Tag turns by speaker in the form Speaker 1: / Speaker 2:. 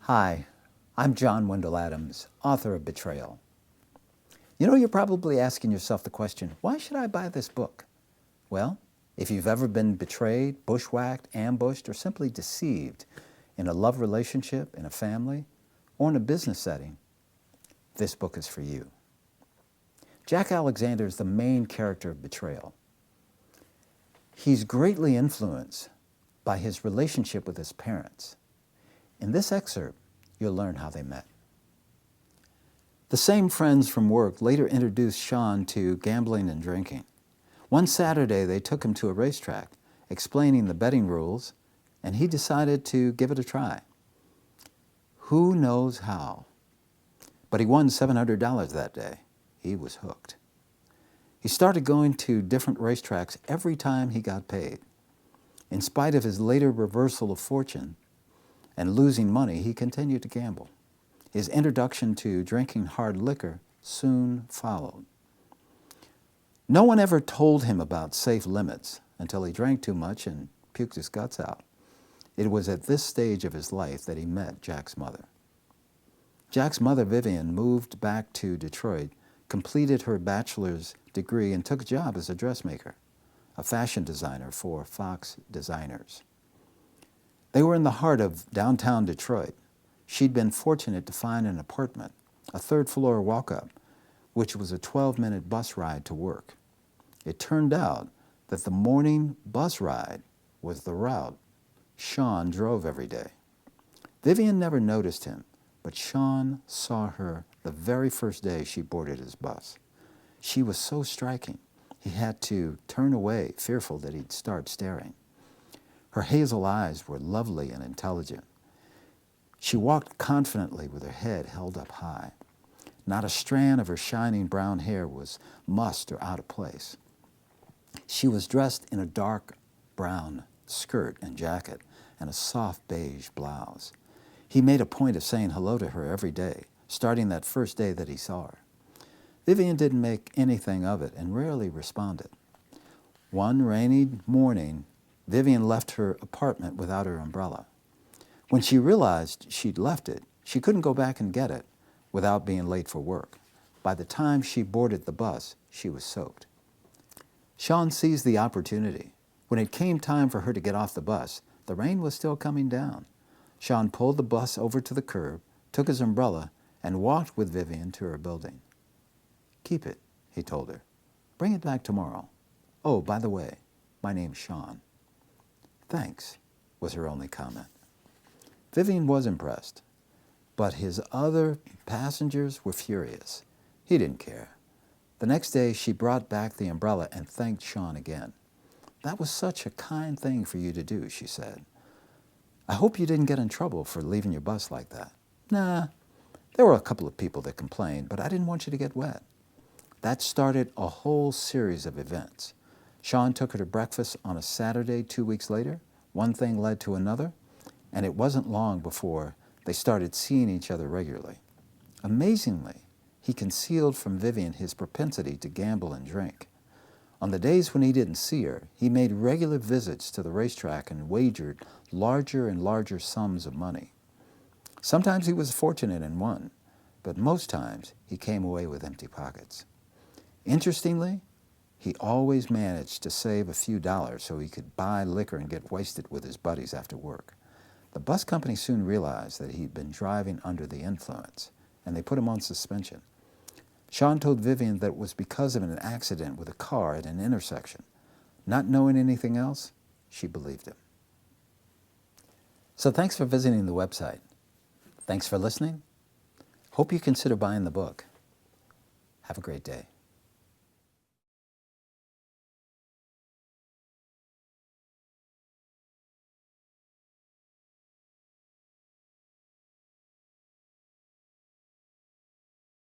Speaker 1: Hi, I'm Wendell Adams, author of Betrayal. You're probably asking yourself the question, why should I buy this book? Well, if you've ever been betrayed, bushwhacked, ambushed, or simply deceived in a love relationship, in a family, or in a business setting, this book is for you. Jack Alexander is the main character of Betrayal. He's greatly influenced by his relationship with his parents. In this excerpt, you'll learn how they met. The same friends from work later introduced Sean to gambling and drinking. One Saturday, they took him to a racetrack, explaining the betting rules, and he decided to give it a try. Who knows how? But he won $700 that day. He was hooked. He started going to different racetracks every time he got paid. In spite of his later reversal of fortune and losing money, he continued to gamble. His introduction to drinking hard liquor soon followed. No one ever told him about safe limits until he drank too much and puked his guts out. It was at this stage of his life that he met Jack's mother. Jack's mother, Vivian, moved back to Detroit, completed her bachelor's degree, and took a job as a dressmaker, a fashion designer for Fox Designers. They were in the heart of downtown Detroit. She'd been fortunate to find an apartment, a third-floor walk-up, which was a 12-minute bus ride to work. It turned out that the morning bus ride was the route Sean drove every day. Vivian never noticed him, but Sean saw her the very first day she boarded his bus. She was so striking, he had to turn away, fearful that he'd start staring. Her hazel eyes were lovely and intelligent. She walked confidently with her head held up high. Not a strand of her shining brown hair was mussed or out of place. She was dressed in a dark brown skirt and jacket and a soft beige blouse. He made a point of saying hello to her every day, starting that first day that he saw her. Vivian didn't make anything of it and rarely responded. One rainy morning, Vivian left her apartment without her umbrella. When she realized she'd left it, she couldn't go back and get it without being late for work. By the time she boarded the bus, she was soaked. Sean seized the opportunity. When it came time for her to get off the bus, the rain was still coming down. Sean pulled the bus over to the curb, took his umbrella, and walked with Vivian to her building. "Keep it," he told her. "Bring it back tomorrow. Oh, by the way, my name's Sean." "Thanks," was her only comment. Vivian was impressed, but his other passengers were furious. He didn't care. The next day, she brought back the umbrella and thanked Sean again. "That was such a kind thing for you to do," she said. "I hope you didn't get in trouble for leaving your bus like that." "Nah, there were a couple of people that complained, but I didn't want you to get wet." That started a whole series of events. Sean took her to breakfast on a Saturday 2 weeks later. One thing led to another, and it wasn't long before they started seeing each other regularly. Amazingly, he concealed from Vivian his propensity to gamble and drink. On the days when he didn't see her, he made regular visits to the racetrack and wagered larger and larger sums of money. Sometimes he was fortunate and won, but most times he came away with empty pockets. Interestingly, he always managed to save a few dollars so he could buy liquor and get wasted with his buddies after work. The bus company soon realized that he'd been driving under the influence, and they put him on suspension. Sean told Vivian that it was because of an accident with a car at an intersection. Not knowing anything else, she believed him. So thanks for visiting the website. Thanks for listening. Hope you consider buying the book. Have a great day.